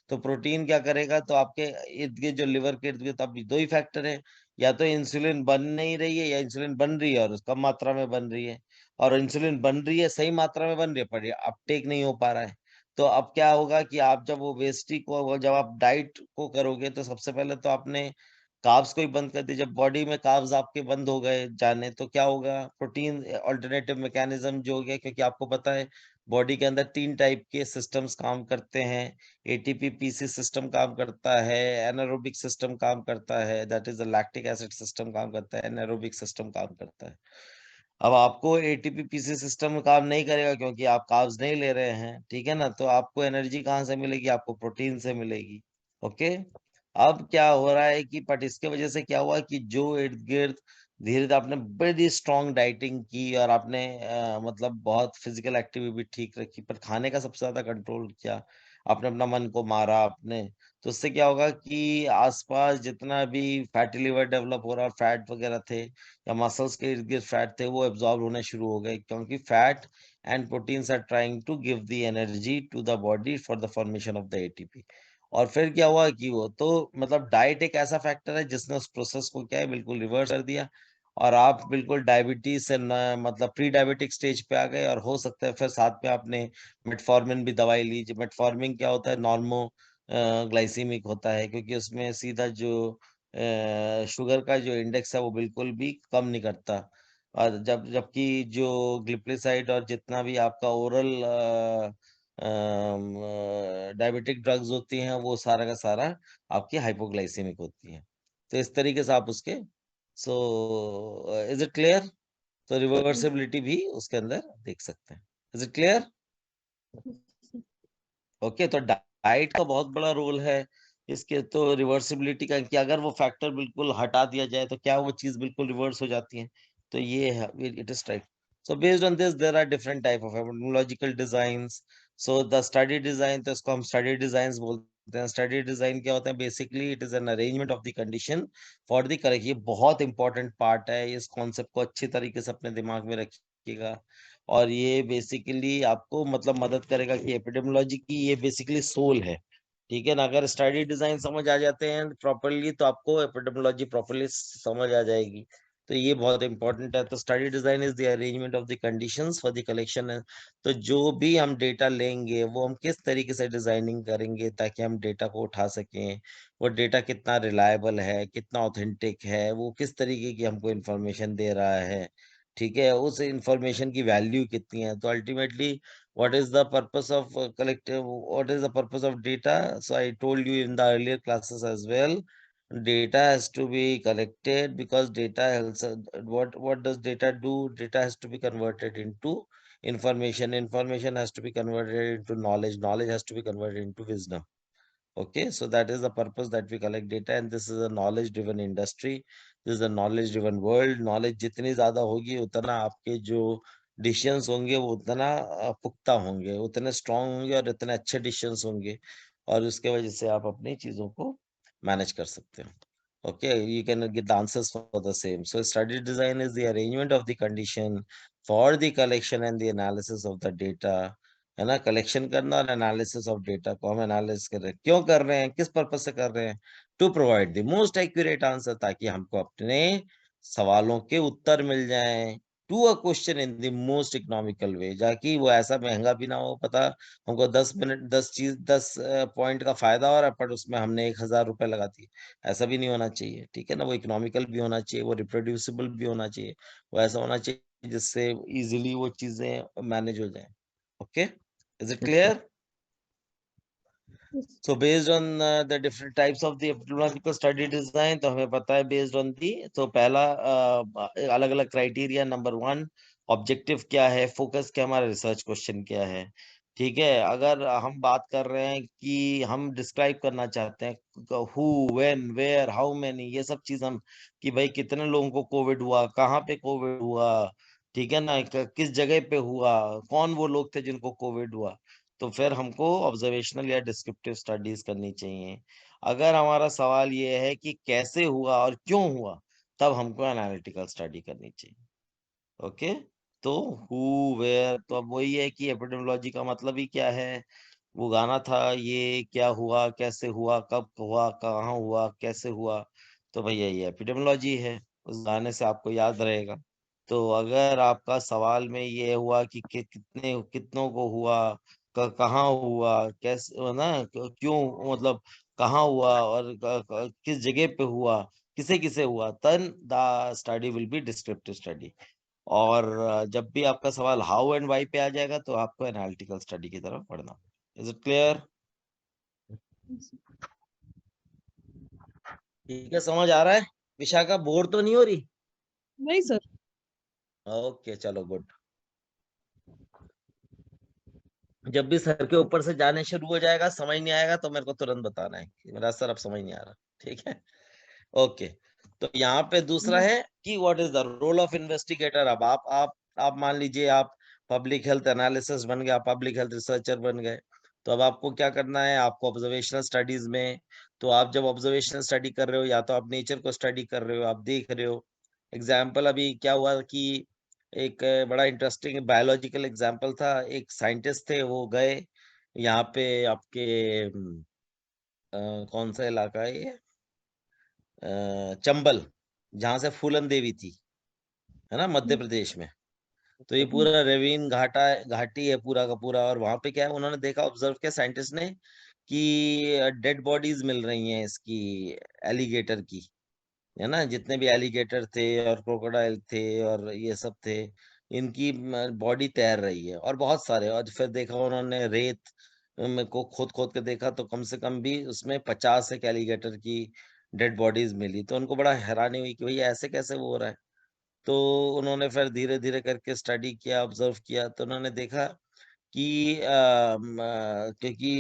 Speaker 1: तो प्रोटीन क्या करेगा? तो आपके इर्द गिर्द जो लिवर के इर्द गिर्द, अब दो ही फैक्टर है, या तो इंसुलिन बन नहीं रही है या इंसुलिन बन रही है और कम मात्रा में बन रही है, और इंसुलिन बन रही है सही मात्रा में बन रही है पर अपटेक नहीं हो पा रहा है। तो अब क्या होगा कि आप जब ओबेसिटी को, जब आप डाइट को करोगे तो सबसे पहले तो आपने कार्ब्स को ही बंद कर दिया। जब बॉडी में कार्ब्स आपके बंद हो गए जाने तो क्या होगा? प्रोटीन अल्टरनेटिव मैकेनिज्म जो हो गया, क्योंकि आपको पता है बॉडी के अंदर 3 टाइप के सिस्टम्स काम करते हैं। एटीपी पीसी सिस्टम काम करता है, एनारोबिक सिस्टम काम करता है, that is the lactic acid system काम करता है, एनारोबिक सिस्टम काम करता है। अब आपको एटीपी पीसी सिस्टम काम नहीं करेगा क्योंकि आप कार्ब्स नहीं ले रहे हैं, ठीक है ना? तो आपको एनर्जी कहाँ से मिलेगी? आपको प्रोटीन से मिलेगी। ओके, अब क्या हो रहा है कि बट इसके वजह से क्या हुआ कि जो इर्द गिर्द धीरे धीरे आपने बड़ी स्ट्रॉन्ग डाइटिंग की और आपने मतलब बहुत फिजिकल एक्टिविटी भी ठीक रखी, पर खाने का सबसे ज्यादा कंट्रोल किया, आपने अपना मन को मारा आपने, तो उससे क्या होगा कि आसपास जितना भी फैटी लिवर डेवलप हो रहा, फैट वगैरह थे या मसल्स के इर्द गिर्द फैट थे, वो एब्जॉर्ब होने शुरू हो गए, क्योंकि fat and proteins are trying to give the energy to the body for the formation of the ATP. और फिर क्या हुआ कि वो तो मतलब डाइट एक ऐसा फैक्टर है जिसने उस प्रोसेस को क्या है बिल्कुल रिवर्स कर दिया, और आप बिल्कुल डायबिटीज से न, मतलब प्री डायबिटिक स्टेज पे आ गए, और हो सकता है फिर साथ में आपने मेटफॉर्मिन भी दवाई ली। मेटफॉर्मिन क्या होता है? नॉर्मो ग्लाइसीमिक होता है, क्योंकि उसमें सीधा जो शुगर का जो इंडेक्स है वो बिल्कुल भी कम नहीं करता, और जबकि जो ग्लिप्लिसाइड और जितना भी आपका ओरल डायबिटिक ड्रग्स होती हैं वो सारा का सारा आपकी हाइपोग्लाइसेमिक होती हैं। तो इस तरीके से आप उसके, सो इज इट क्लियर? तो रिवर्सिबिलिटी भी उसके अंदर देख सकते हैं। Is it clear? ओके, तो डाइट का बहुत बड़ा रोल है इसके, तो रिवर्सिबिलिटी का, कि अगर वो फैक्टर बिल्कुल हटा दिया जाए तो क्या वो चीज बिल्कुल रिवर्स हो जाती है। तो ये है, it is right. So based on this there are different type of epidemiological designs. So the study design, तो इसको हम स्टडी डिजाइंस बोलते हैं। स्टडी डिजाइन क्या होता है? Basically it is an arrangement of the condition for the correct. ये बहुत इंपॉर्टेंट पार्ट है, इस कॉन्सेप्ट को अच्छी तरीके से अपने दिमाग में रखिएगा, और ये बेसिकली आपको मतलब मदद करेगा कि एपिडेमियोलॉजी की ये बेसिकली सोल है, ठीक है ना? अगर स्टडी डिजाइन समझ आ जाते हैं प्रॉपरली तो आपको एपिडेमियोलॉजी प्रॉपरली समझ आ जाएगी। तो ये बहुत इंपॉर्टेंट है। तो study design is the arrangement of the conditions for the collection. तो जो भी हम डेटा लेंगे वो हम किस तरीके से डिजाइनिंग करेंगे ताकि हम डेटा को उठा सकें, वो डेटा कितना रिलायबल है, कितना ऑथेंटिक है, वो किस तरीके की हमको इंफॉर्मेशन दे रहा है, ठीक है, उस इंफॉर्मेशन की वैल्यू कितनी है। तो ultimately what is the purpose of collective, what is the purpose of data? So I told you in the earlier classes as well, data has to be collected because data helps what does data do? Data has to be converted into information has to be converted into knowledge has to be converted into wisdom. Okay, so that is the purpose that we collect data, and this is a knowledge driven industry, this is a knowledge driven world. Knowledge जितनी ज्यादा होगी उतना आपके जो डिसीजंस होंगे वो उतना पुख्ता होंगे, उतने स्ट्रांग होंगे और इतने अच्छे डिसीजंस होंगे, और उसके वजह से आप अपनी चीजों को मैनेज कर सकते हो। Okay, you can get the answers for the same. So study design is the arrangement of the condition for the collection and the analysis of the data, है ना? कलेक्शन करना और एनालिसिस ऑफ डेटा को हम एनालिसिस कर रहे हैं, क्यों कर रहे हैं, किस पर्पज से कर रहे हैं? To provide the most accurate answer, ताकि हमको अपने सवालों के उत्तर मिल जाएं, to a question in the most economical way, जाकि वो ऐसा महंगा भी ना हो। पता हमको 10 मिनट 10 पॉइंट का फायदा हो रहा है पर उसमें हमने 1,000 रुपए लगा दिए, ऐसा भी नहीं होना चाहिए, ठीक है ना? वो इकोनॉमिकल भी होना चाहिए, वो रिप्रोड्यूसिबल भी होना चाहिए, वो ऐसा होना चाहिए जिससे इजीली वो चीजें मैनेज हो जाए। Okay, is it
Speaker 3: Yes,
Speaker 1: clear?
Speaker 3: sir.
Speaker 1: So based on the different types of the epidemiological study design, तो हमें पता है based on the, तो पहला अलग अलग क्राइटेरिया, नंबर 1 ऑब्जेक्टिव क्या है, फोकस क्या, हमारा रिसर्च क्वेश्चन क्या है, ठीक है? अगर हम बात कर रहे हैं कि हम डिस्क्राइब करना चाहते हैं who, when, where, how many, ये सब चीज हम, कि भाई कितने लोगों को कोविड हुआ, कहाँ पे कोविड हुआ, ठीक है ना, किस जगह पे हुआ, कौन वो लोग थे जिनको कोविड हुआ। तो फिर हमको ऑब्जर्वेशनल या डिस्क्रिप्टिव स्टडीज करनी चाहिए। अगर हमारा सवाल ये है कि कैसे हुआ और क्यों हुआ, तब हमको एनालिटिकल स्टडी करनी चाहिए। ओके, तो हु वेयर, तो अब वही है कि एपिडेमियोलॉजी का मतलब ही क्या है। वो गाना था, ये क्या हुआ, कैसे हुआ, कब हुआ, कहाँ हुआ, कैसे हुआ। तो भैया ये एपिडेमियोलॉजी है, उस गाने से आपको याद रहेगा। तो अगर आपका सवाल में ये हुआ कि कितने कितनों को हुआ, कहाँ हुआ, कैसे ना, क्यों, मतलब कहाँ हुआ और किस जगह पे हुआ, किसे किसे हुआ, तन the study will be descriptive study. और जब भी आपका सवाल हाउ एंड वाई पे आ जाएगा, तो आपको एनालिटिकल स्टडी की तरफ पढ़ना। Is it clear? ठीक है, समझ आ रहा है? विशाखा बोर तो नहीं हो रही?
Speaker 2: नहीं सर।
Speaker 1: ओके, चलो गुड। जब भी सर के ऊपर से जाने शुरू हो जाएगा, समझ नहीं आएगा, तो मेरे को तुरंत बताना है कि मेरा सर अब समझ नहीं आ रहा। ठीक है, ओके। तो यहाँ पे दूसरा है कि what is the role of investigator. अब आप मान लीजिए आप पब्लिक हेल्थ एनालिसिस बन गए, आप पब्लिक हेल्थ रिसर्चर बन गए। तो अब आपको क्या करना है, आपको ऑब्जर्वेशनल स्टडीज में, तो आप जब ऑब्जर्वेशनल स्टडी कर रहे हो, या तो आप नेचर को स्टडी कर रहे हो, आप देख रहे हो। एग्जाम्पल अभी क्या हुआ कि एक बड़ा इंटरेस्टिंग बायोलॉजिकल एग्जाम्पल था। एक साइंटिस्ट थे, वो गए यहाँ पे आपके कौन सा इलाका है ये, चंबल, जहां से फूलन देवी थी, है ना, मध्य प्रदेश में। तो ये पूरा रेविन घाटी है पूरा का पूरा। और वहां पे क्या है, उन्होंने देखा, ऑब्जर्व किया साइंटिस्ट ने, कि डेड बॉडीज मिल रही हैं इसकी, एलिगेटर की, है ना, जितने भी एलिगेटर थे और क्रोकोडाइल थे और ये सब थे, इनकी बॉडी तैर रही है, और बहुत सारे। और फिर देखा उन्होंने रेत में को खोद खोद के देखा, तो कम से कम भी उसमें 50 एक एलिगेटर की डेड बॉडीज मिली। तो उनको बड़ा हैरानी हुई कि भैया ऐसे कैसे वो हो रहा है। तो उन्होंने फिर धीरे धीरे करके स्टडी किया, ऑब्जर्व किया, तो उन्होंने देखा कि क्योंकि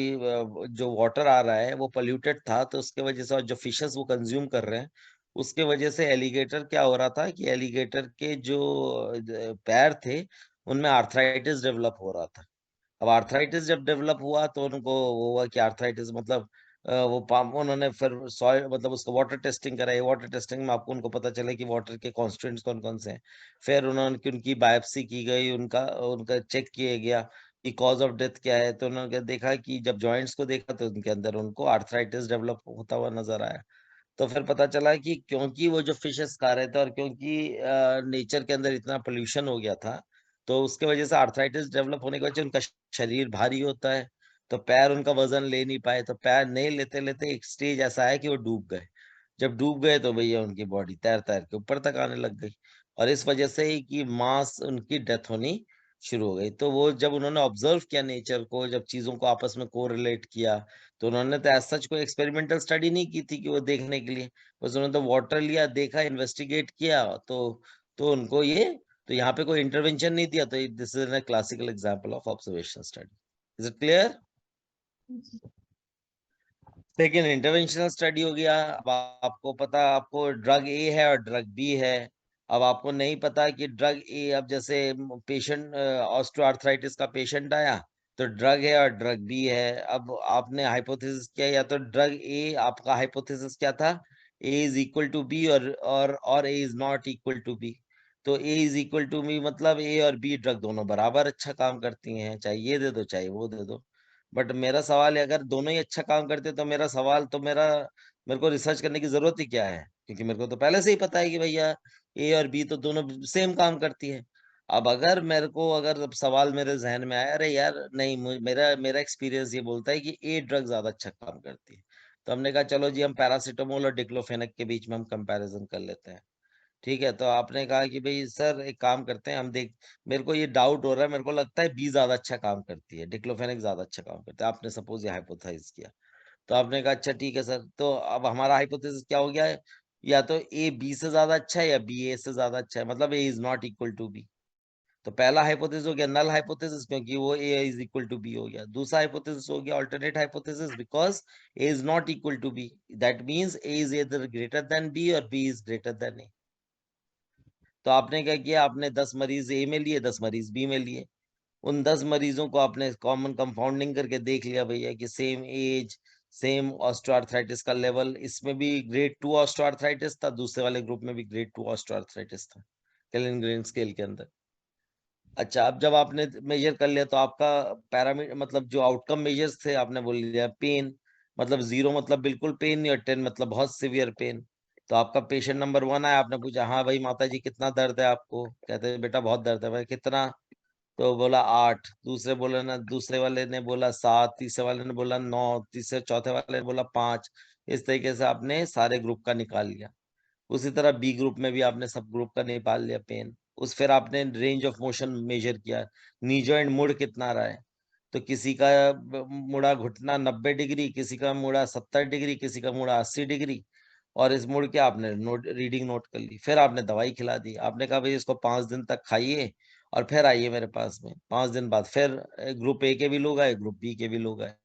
Speaker 1: जो वाटर आ रहा है वो पोल्यूटेड था, तो उसके वजह से, और जो फिशेस वो कंज्यूम कर रहे हैं, उसके वजह से एलिगेटर क्या हो रहा था कि एलिगेटर के जो पैर थे, उनमें आर्थराइटिस डेवलप हो रहा था। अब आर्थराइटिस जब डेवलप हुआ, तो उनको वो हुआ कि आर्थराइटिस मतलब वो पाम, उन्होंने फिर सॉइल मतलब उसका वाटर टेस्टिंग कराई। वाटर टेस्टिंग में आपको उनको पता चला कि वाटर के कॉन्स्टिट्यूएंट्स कौन कौन से हैं। फिर उन्होंने उनकी बायोप्सी की गई, उनका उनका चेक किया गया कि कॉज ऑफ डेथ क्या है। तो उन्होंने देखा कि जब जॉइंट्स को देखा, तो उनके अंदर उनको आर्थराइटिस डेवलप होता हुआ नजर आया। तो फिर पता चला कि क्योंकि वो जो फिशेस खा रहे थे, और क्योंकि नेचर के अंदर इतना पोल्यूशन हो गया था, तो उसके वजह से आर्थराइटिस डेवलप होने की वजह से उनका शरीर भारी होता है। तो पैर उनका वजन ले नहीं पाए, तो पैर नहीं लेते लेते एक स्टेज ऐसा है कि वो डूब गए। जब डूब गए, तो भैया उनकी बॉडी तैर तैर के ऊपर तक आने लग गई, और इस वजह से ही कि मास उनकी डेथ होनी शुरू हो गई। तो वो जब उन्होंने ऑब्जर्व किया नेचर को, जब चीजों को आपस में कोरिलेट किया, तो उन्होंने तो एज सच कोई एक्सपेरिमेंटल स्टडी नहीं की थी कि वो देखने के लिए, बस उन्होंने तो वाटर लिया, देखा, इन्वेस्टिगेट किया। तो उनको ये, तो यहाँ पे कोई इंटरवेंशन नहीं दिया। तो this is a classical example of observation study. Is it clear? लेकिन इंटरवेंशनल स्टडी हो गया। अब आपको पता, आपको ड्रग ए है और ड्रग बी है। अब आपको नहीं पता कि ड्रग ए, अब जैसे पेशेंट ऑस्टियोआर्थराइटिस का पेशेंट आया, तो ड्रग है और ड्रग बी है। अब आपने हाइपोथेसिस किया, या तो ड्रग ए, आपका हाइपोथेसिस क्या था, A is equal to B, और A is not equal to B. तो A is equal to B मतलब ए और बी ड्रग दोनों बराबर अच्छा काम करती हैं, चाहे ये दे दो चाहे वो दे दो। बट मेरा सवाल है, अगर दोनों ही अच्छा काम करते, तो मेरा सवाल तो मेरे को रिसर्च करने की जरूरत ही क्या है, क्योंकि मेरे को तो पहले से ही पता है कि भैया ए और बी तो दोनों सेम काम करती है। अब अगर मेरे को, अगर अब सवाल मेरे जहन में आया, अरे यार नहीं, मेरा मेरा एक्सपीरियंस ये बोलता है कि ए ड्रग ज्यादा अच्छा काम करती है, तो हमने कहा चलो जी, हम पैरासीटामोल और डिक्लोफेनेक के बीच में हम कंपैरिजन कर लेते हैं। ठीक है, तो आपने कहा कि भाई सर एक काम करते हैं, हम देख, मेरे को ये डाउट हो रहा है, मेरे को लगता है बी ज्यादा अच्छा काम करती है, डिक्लोफेनेक ज्यादा अच्छा काम करता है, आपने सपोज ये हाइपोथेसिस किया। तो आपने कहा अच्छा ठीक है सर, तो अब हमारा हाइपोथेसिस क्या हो गया है, या तो ए बी से ज्यादा अच्छा है, या बी ए से ज्यादा अच्छा है, मतलब A is not equal to B. तो पहला हाइपोथेसिस हो गया नल हाइपोथेसिस, क्योंकि वो A is equal to B हो गया। दूसरा हाइपोथेसिस हो गया alternate hypothesis, because A is not equal to B, that means A is either greater than B और B is greater than A. तो आपने क्या किया, आपने 10 मरीज ए में लिए, 10 मरीज बी में लिए। उन 10 मरीजों को आपने कॉमन कंपाउंडिंग करके देख लिया भैया कि सेम एज, सेम ऑस्टियोआर्थराइटिस का लेवल, इसमें भी ग्रेड 2 ऑस्टियोआर्थराइटिस था, दूसरे वाले ग्रुप में भी ग्रेड 2 ऑस्टियोआर्थराइटिस था कैलिन-ग्रेन स्केल के अंदर। अच्छा, अब जब आपने मेजर कर लिया तो आपका पैरामीटर मतलब जो आउटकम मेजर्स थे आपने बोल लिया पेन, मतलब 0 मतलब बिल्कुल पेन नहीं और 10 मतलब बहुत सीवियर पेन। तो आपका पेशेंट नंबर 1 आया, आपने पूछा हाँ भाई माताजी कितना दर्द है आपको? कहते हैं बेटा बहुत दर्द है। भाई कितना? तो बोला 8, दूसरे वाले ने बोला 7, तीसरे वाले ने बोला 9, तीसरे चौथे वाले ने बोला 5। इस तरीके से आपने सारे ग्रुप का निकाल लिया। उसी तरह बी ग्रुप में भी आपने सब ग्रुप का निकाल लिया पेन। फिर आपने रेंज ऑफ मोशन मेजर किया, नी जॉइंट मुड़ कितना रहा है। तो किसी का मुड़ा घुटना 90 डिग्री, किसी का मुड़ा 70 डिग्री, किसी का मुड़ा 80 डिग्री। और इस मुड़ के आपने रीडिंग नोट कर ली। फिर आपने दवाई खिला दी, आपने कहा भाई इसको 5 दिन तक खाइए और फिर आइए मेरे पास में। 5 दिन बाद फिर ग्रुप ए के भी लोग आए, ग्रुप बी के भी लोग आए।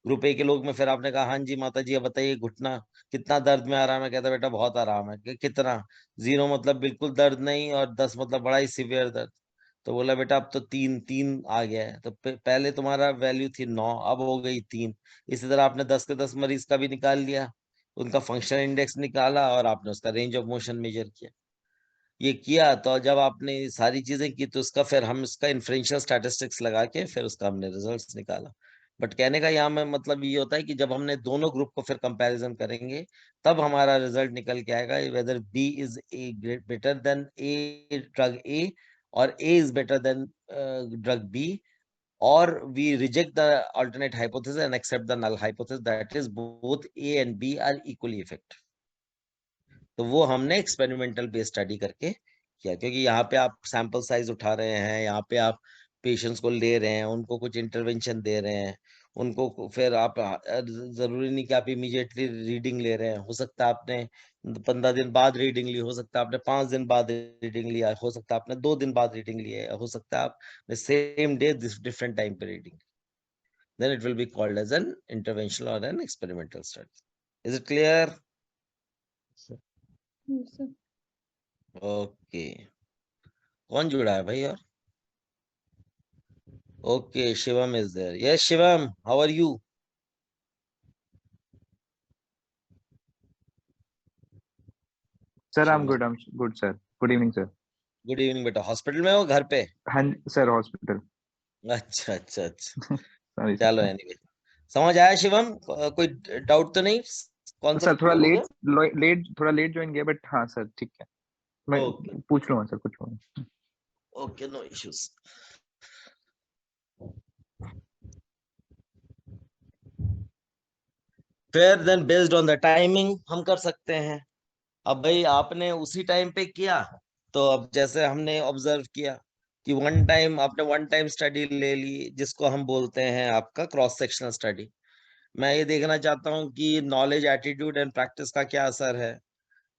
Speaker 1: ग्रुप ए के लोग में फिर आपने कहा हाँ जी माता जी अब बताइए घुटना कितना दर्द में आराम है? कहता बेटा बहुत आराम है। कितना? 0 मतलब बिल्कुल दर्द नहीं और 10 मतलब बड़ा ही सीवियर दर्द। तो बोला बेटा अब तो 3 आ गया है। तो पहले तुम्हारा वैल्यू थी 9, अब हो गई 3। इसी तरह आपने 10 के 10 मरीज का भी निकाल लिया, उनका फंक्शनल इंडेक्स निकाला और आपने उसका रेंज ऑफ मोशन मेजर किया। ये किया तो जब आपने सारी चीजें की तो उसका फिर हम इसका इन्फ्रेंशियल स्टैटिस्टिक्स लगा के फिर उसका हमने रिजल्ट्स निकाला। बट कहने का यहाँ में मतलब ये होता है कि जब हमने दोनों ग्रुप को फिर कंपैरिजन करेंगे तब हमारा रिजल्ट निकल के आएगा whether B is a better than a drug A और A is better than drug B, or we reject the alternate hypothesis and accept the null hypothesis, that is both A and B are equally effective. तो वो हमने एक्सपेरिमेंटल बेस्ड स्टडी करके किया, क्योंकि यहाँ पे आप सैंपल साइज उठा रहे हैं, यहाँ पे आप पेशेंट्स को ले रहे हैं, उनको कुछ इंटरवेंशन दे रहे हैं, उनको फिर आप जरूरी नहीं कि आप इमीडिएटली रीडिंग ले रहे हैं। हो सकता है आपने 15 दिन बाद रीडिंग ली, हो सकता है आपने 5 दिन बाद रीडिंग लिया, हो सकता है आपने 2 दिन बाद रीडिंग लिया, हो सकता है आपने सेम डे डिफरेंट टाइम पे reading. Then it will be called as an interventional or an experimental study. Is it clear?
Speaker 2: Yes, sir.
Speaker 1: Okay. कौन जुड़ा है भाई? और okay, Shivam is there. Yes, Shivam, how are you?
Speaker 3: Sir, I'm
Speaker 1: Shivam,
Speaker 3: good. I'm good, sir. Good evening, sir.
Speaker 1: good evening बेटा। हॉस्पिटल में हो घर पे?
Speaker 3: हाँ सर, हॉस्पिटल।
Speaker 1: अच्छा अच्छा अच्छा,
Speaker 3: सॉरी
Speaker 1: चलो
Speaker 3: सर।
Speaker 1: एनीवे समझ आया शिवम? कोई डाउट तो नहीं? कौन सा
Speaker 3: सर थोड़ा
Speaker 1: हो गया?
Speaker 3: थोड़ा लेट ज्वाइन किया, बट हाँ सर ठीक है, मैं
Speaker 1: ओके
Speaker 3: पूछ लूंगा सर कुछ होगा।
Speaker 1: Okay, no issues. फिर then based on the timing हम कर सकते हैं। अब भाई आपने उसी टाइम पे किया, तो अब जैसे हमने ऑब्जर्व किया कि वन टाइम स्टडी ले ली, जिसको हम बोलते हैं आपका क्रॉस सेक्शनल स्टडी। मैं ये देखना चाहता हूँ कि नॉलेज, एटीट्यूड एंड प्रैक्टिस का क्या असर है।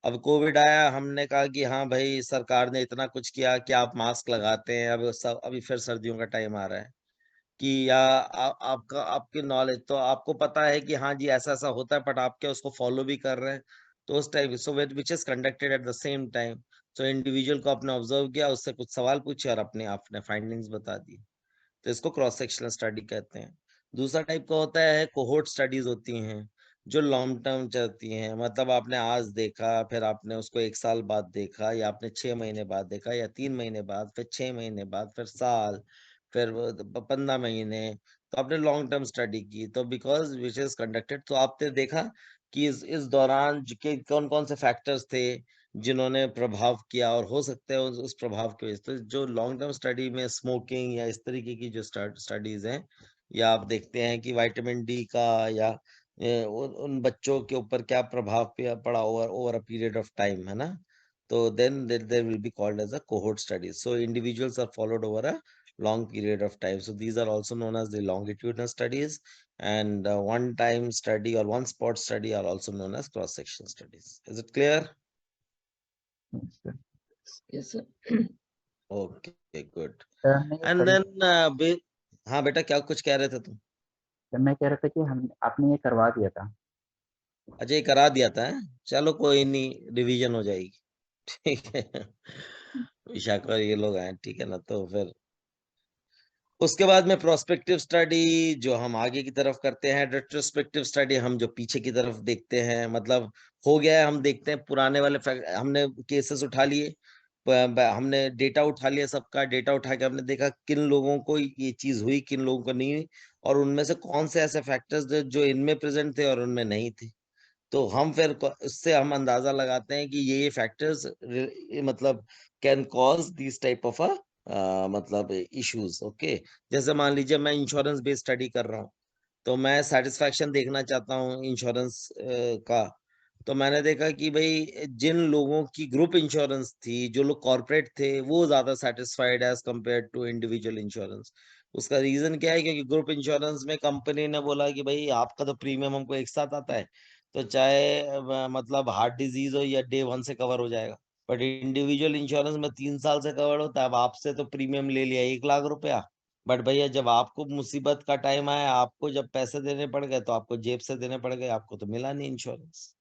Speaker 1: अब कोविड आया, हमने कहा कि हाँ भाई सरकार ने इतना कुछ किया कि आप मास्क लगाते हैं। अब सब अभी फिर सर्दियों का टाइम आ रहा है कि या आपका आपकी नॉलेज तो आपको पता है कि हाँ जी ऐसा ऐसा होता है, बट आप क्या उसको फॉलो भी कर रहे हैं? तो उस time so which is conducted at the same time. तो इंडिविजुअल को आपने ऑब्जर्व किया, उससे कुछ सवाल पूछे और अपने आपने फाइंडिंग्स बता दी। तो इसको क्रॉस सेक्शनल स्टडी कहते हैं। दूसरा टाइप का होता है कोहोर्ट स्टडीज होती हैं, जो लॉन्ग टर्म चलती हैं। मतलब आपने आज देखा, फिर आपने उसको 1 साल बाद देखा, या आपने 6 महीने बाद देखा, या 3 महीने बाद, फिर 6 महीने बाद, फिर साल, फिर 15 महीने। तो आपने लॉन्ग टर्म स्टडी की, तो बिकॉज विच इज कंडक्टेड, तो आपने देखा कि इस दौरान के कौन कौन से फैक्टर्स थे जिन्होंने प्रभाव किया, और हो सकते हैं उस प्रभाव की वजह से। तो जो लॉन्ग टर्म स्टडी में स्मोकिंग या इस तरीके की जो स्टडीज हैं, या आप देखते हैं कि विटामिन डी का या उन बच्चों के ऊपर क्या प्रभाव पड़ा over a period of time, है ना? तो then there will be called as a cohort studies. So individuals are followed over a long period of time. So these are also known as the longitudinal studies, and one time study or one spot study are also known as cross section studies. Is it clear?
Speaker 2: Yes, sir.
Speaker 1: Okay, good.
Speaker 3: Sir हमने ये
Speaker 1: And
Speaker 3: कर
Speaker 1: then हाँ बेटा, क्या कुछ कह रहे थे तुम?
Speaker 3: सर मैं कह रहा था कि हम आपने ये करवा दिया था।
Speaker 1: अच्छा, ये करा दिया था? चलो कोई नहीं, रिवीजन हो जाएगी। ठीक है। विशाखा और ये लोग आए, ठीक है ना। तो फिर उसके बाद में प्रोस्पेक्टिव स्टडी जो हम आगे की तरफ करते हैं, रेट्रोस्पेक्टिव स्टडी हम जो पीछे की तरफ देखते हैं, मतलब हो गया है, हम देखते हैं पुराने वाले हमने केसेस उठा लिए, हमने डेटा उठा लिया, सबका डेटा उठा के हमने देखा किन लोगों को ये चीज हुई, किन लोगों को नहीं हुई, और उनमें से कौन से ऐसे फैक्टर्स जो इनमें प्रेजेंट थे और उनमें नहीं थे। तो हम फिर उससे हम अंदाजा लगाते हैं कि ये फैक्टर्स मतलब can cause this type of मतलब इश्यूज। ओके, जैसे मान लीजिए मैं इंश्योरेंस बेस्ड स्टडी कर रहा हूँ, तो मैं सेटिस्फैक्शन देखना चाहता हूँ इंश्योरेंस का। तो मैंने देखा कि भाई जिन लोगों की ग्रुप इंश्योरेंस थी, जो लोग कॉर्पोरेट थे, वो ज्यादा satisfied as compare to individual insurance. उसका रीजन क्या है? क्योंकि ग्रुप इंश्योरेंस में कंपनी ने बोला कि भाई आपका तो प्रीमियम हमको एक साथ आता है, तो चाहे मतलब हार्ट डिजीज हो या डे 1 से कवर हो जाएगा। बट इंडिविजुअल इंश्योरेंस में 3 साल से कवर होता है। अब आपसे तो प्रीमियम ले लिया 1 लाख रुपया, बट भैया जब आपको मुसीबत का टाइम आया, आपको जब पैसे देने पड़ गए, तो आपको जेब से देने पड़ गए, आपको तो मिला नहीं इंश्योरेंस।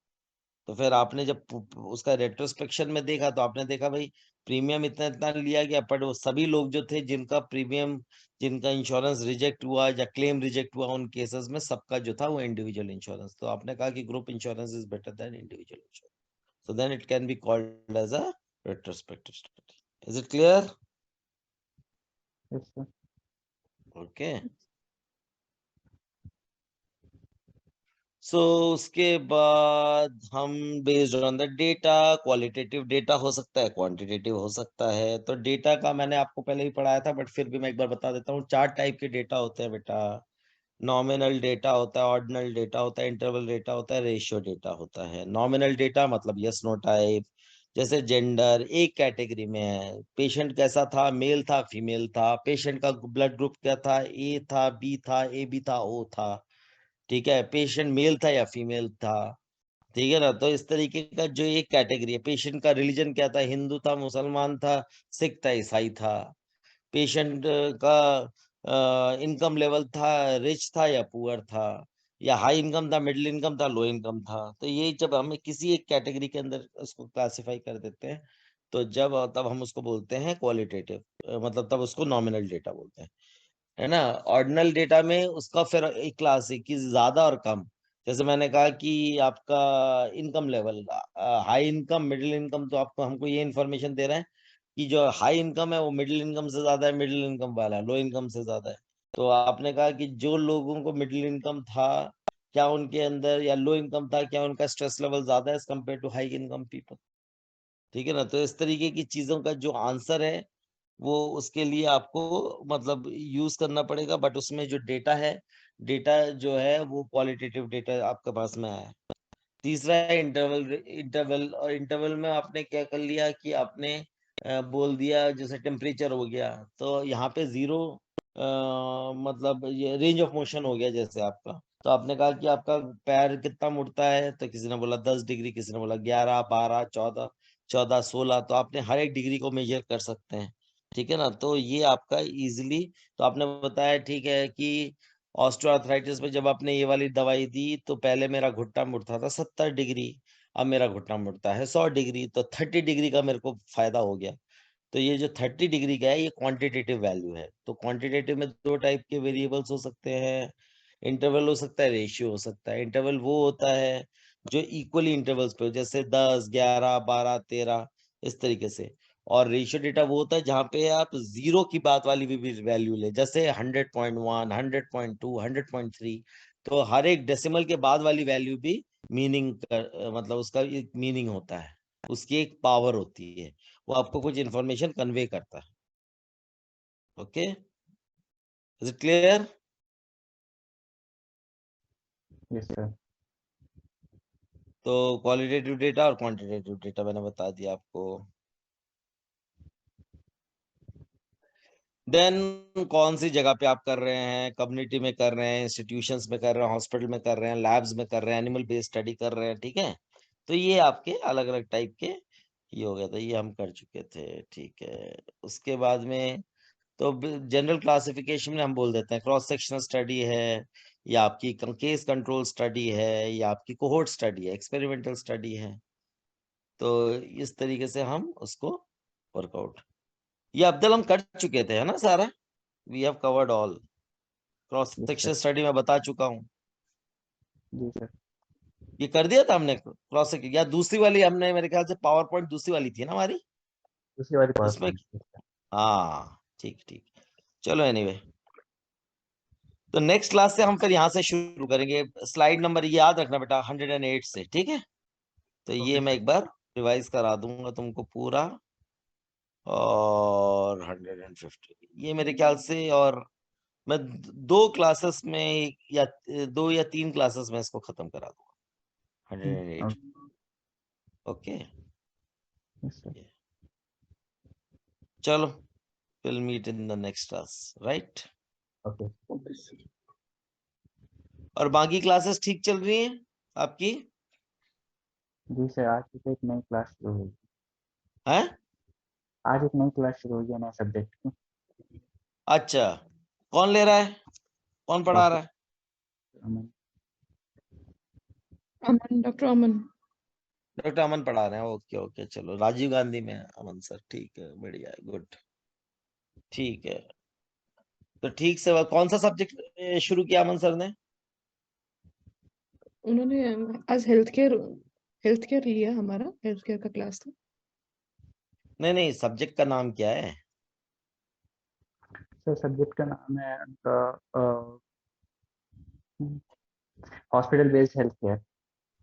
Speaker 1: तो फिर आपने जब उसका रेट्रोस्पेक्शन में देखा, तो आपने देखा भाई प्रीमियम इतना इतना लिया गया, बट वो सभी लोग जो थे जिनका प्रीमियम, जिनका इंश्योरेंस रिजेक्ट हुआ या क्लेम रिजेक्ट हुआ, उन केसेस में सबका जो था वो इंडिविजुअल इंश्योरेंस। तो आपने कहा कि group insurance is better than individual insurance, so then it can be called as a retrospective study. Is it clear?
Speaker 3: Yes, sir.
Speaker 1: Okay. सो उसके बाद हम based on the data, qualitative data हो सकता है, क्वांटिटेटिव हो सकता है। तो डेटा का मैंने आपको पहले ही पढ़ाया था, बट फिर भी मैं एक बार बता देता हूँ। 4 टाइप के डेटा होते हैं बेटा। नॉमिनल डेटा होता है, ऑर्डिनल डेटा होता है, इंटरवल डेटा होता है, रेशियो डेटा होता है। नॉमिनल डेटा मतलब यस नो टाइप, जैसे जेंडर एक कैटेगरी में है, पेशेंट कैसा था, मेल था फीमेल था, पेशेंट का ब्लड ग्रुप क्या था, ए था, बी था, ए बी था, ओ था, ठीक है, पेशेंट मेल था या फीमेल था, ठीक है ना। तो इस तरीके का जो एक कैटेगरी है, पेशेंट का रिलीजन क्या था, हिंदू था, मुसलमान था, सिख था, ईसाई था, पेशेंट का इनकम लेवल था, रिच था या पुअर था, या हाई इनकम था, मिडिल इनकम था, लो इनकम था। तो ये जब हम किसी एक कैटेगरी के अंदर उसको क्लासिफाई कर देते हैं, तो जब तब हम उसको बोलते हैं क्वालिटेटिव, मतलब तब उसको नॉमिनल डेटा बोलते हैं, है ना। ऑर्डिनल डेटा में उसका फिर एक क्लास है कि ज्यादा और कम। जैसे मैंने कहा कि आपका income level, high income, middle income, तो आपको हमको ये इन्फॉर्मेशन दे रहा है कि जो हाई इनकम है वो मिडिल इनकम से ज्यादा है, मिडिल इनकम वाला लो इनकम से ज्यादा है। तो आपने कहा कि जो लोगों को मिडिल इनकम था, क्या उनके अंदर, या लो इनकम था, क्या उनका स्ट्रेस लेवल ज्यादा है as compare to high income people, ठीक है ना। तो इस तरीके की चीजों का जो आंसर है, वो उसके लिए आपको मतलब यूज करना पड़ेगा, बट उसमें जो डेटा है, डेटा जो है वो क्वालिटेटिव डेटा आपके पास में आया है। तीसरा है इंटरवल। इंटरवल, और इंटरवल में आपने क्या कर लिया कि आपने बोल दिया, जैसे टेम्परेचर हो गया, तो यहाँ पे 0 मतलब ये रेंज ऑफ मोशन हो गया जैसे आपका। तो आपने कहा कि आपका पैर कितना मुड़ता है, तो किसी ने बोला 10 डिग्री, किसी ने बोला 11, 12, 14, 14, 16। तो आपने हर एक डिग्री को मेजर कर सकते हैं, ठीक है ना। तो ये आपका इजिली, तो आपने बताया ठीक है कि ऑस्टियोआर्थराइटिस में जब आपने ये वाली दवाई दी, तो पहले मेरा घुटना मुड़ता था 70 डिग्री, अब मेरा घुटना मुड़ता है 100 डिग्री, तो 30 डिग्री का मेरे को फायदा हो गया। तो ये जो 30 डिग्री का है, ये क्वांटिटेटिव वैल्यू है। तो क्वांटिटेटिव में 2 टाइप के वेरिएबल्स हो सकते हैं, इंटरवल हो सकता है, रेशियो हो सकता है। इंटरवल वो होता है जो इक्वली इंटरवल्स पे हो, जैसे 10, 11, 12, 13, इस तरीके से। और रेशियो डेटा वो होता है जहाँ पे आप 0 की बात वाली भी वैल्यू ले, जैसे 100.1, 100.2, 100.3। तो हर एक डेसिमल के बाद वाली वैल्यू भी मीनिंग मतलब उसका एक मीनिंग होता है, उसकी एक पावर होती है, वो आपको कुछ इंफॉर्मेशन कन्वे करता है। Okay, is it clear?
Speaker 3: Yes, sir.
Speaker 1: तो क्वालिटेटिव डेटा और क्वांटिटेटिव डेटा मैंने बता दिया आपको। देन कौन सी जगह पे आप कर रहे हैं, कम्युनिटी में कर रहे हैं, इंस्टीट्यूशंस में कर रहे हैं, हॉस्पिटल में कर रहे हैं, लैब्स में कर रहे हैं, एनिमल बेस्ड स्टडी कर रहे हैं, ठीक है। तो ये आपके अलग अलग टाइप के ये हो गया था, ये हम कर चुके थे, ठीक है। उसके बाद में तो जनरल क्लासिफिकेशन में हम बोल देते हैं क्रॉस सेक्शनल स्टडी है, या आपकी केस कंट्रोल स्टडी है, या आपकी कोहोर्ट स्टडी है, एक्सपेरिमेंटल स्टडी है। तो इस तरीके से हम उसको वर्कआउट। ये अब्दुल हम कर चुके थे है ना सारा, we have covered all. Cross section study में बता चुका हूँ।
Speaker 3: जी सर।
Speaker 1: ये कर दिया था हमने क्रॉस सेक्शन, या दूसरी वाली हमने, मेरे ख्याल से पावर पॉइंट दूसरी वाली थी ना हमारी
Speaker 3: दूसरी वाली पावर
Speaker 1: उसमें।
Speaker 3: पॉइंट।
Speaker 1: हाँ ठीक ठीक, चलो एनीवे, तो नेक्स्ट क्लास से हम फिर यहाँ से शुरू करेंगे। स्लाइड नंबर ये याद रखना बेटा 108 से, ठीक है। तो ये मैं एक बार रिवाइज करा दूंगा तुमको पूरा, और 150 ये मेरे ख्याल से, और मैं 2 क्लासेस में या 2 या 3 क्लासेस में इसको खत्म करा दूंगा 108। ओके चलो, we'll meet in the next class, right?
Speaker 3: Okay.
Speaker 1: और बाकी क्लासेस ठीक चल रही हैं आपकी?
Speaker 3: जी सर, आज से एक नई क्लास शुरू हुई।
Speaker 1: हैं?
Speaker 3: आज एक नई क्लास शुरू हुई है नए सब्जेक्ट की।
Speaker 1: अच्छा, कौन ले रहा है, कौन पढ़ा रहा है?
Speaker 3: अमन।
Speaker 2: अमन, डॉक्टर अमन।
Speaker 1: डॉक्टर अमन पढ़ा रहे हैं, ओके ओके, चलो राजीव गांधी में अमन सर, ठीक है, बढ़िया है, गुड, ठीक है। तो ठीक से कौन सा सब्जेक्ट शुरू किया अमन सर ने?
Speaker 2: उन्होंने आज हेल्थ केयर लिया, हमारा हेल्थ केयर का क्लास था।
Speaker 1: नहीं नहीं, सब्जेक्ट का नाम क्या है?
Speaker 3: सर सब्जेक्ट का नाम है उनका hospital based health care.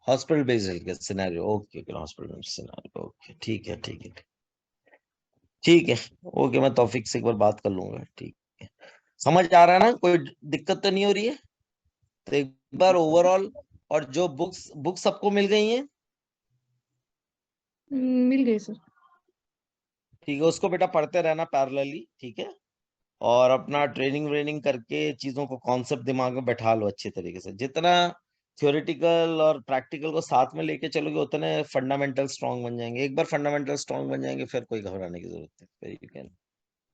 Speaker 1: Hospital based health care scenario, okay okay, hospital based scenario, okay, ठीक है ठीक है ठीक है, ओके, मैं तौफीक से एक बार बात कर लूंगा, ठीक है। समझ आ रहा है ना, कोई दिक्कत तो नहीं हो रही है? तो एक बार ओवरऑल, और जो बुक्स सबको मिल गई हैं?
Speaker 2: मिल गई सर।
Speaker 1: ठीक है, उसको बेटा पढ़ते रहना पैरेलली, ठीक है। और अपना ट्रेनिंग व्रेनिंग करके चीजों को कॉन्सेप्ट दिमाग में बैठा लो अच्छे तरीके से। जितना थ्योरेटिकल और प्रैक्टिकल को साथ में लेके चलोगे उतने फंडामेंटल स्ट्रांग बन जाएंगे। एक बार फंडामेंटल स्ट्रांग बन जाएंगे फिर कोई घबराने की जरूरत नहीं, फिर you can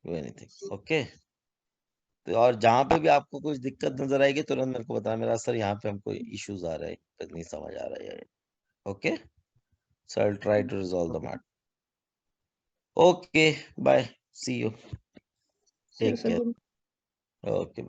Speaker 1: do anything, okay. तो और जहां पे भी आपको कुछ दिक्कत नजर आएगी तुरंत मेरे को बताना, मेरा सर यहाँ पे हमको इश्यूज आ रहे हैं, नहीं समझ आ रहा है, okay. So I will try to resolve the matter. Okay, bye, see you, take
Speaker 2: sir
Speaker 1: care, okay.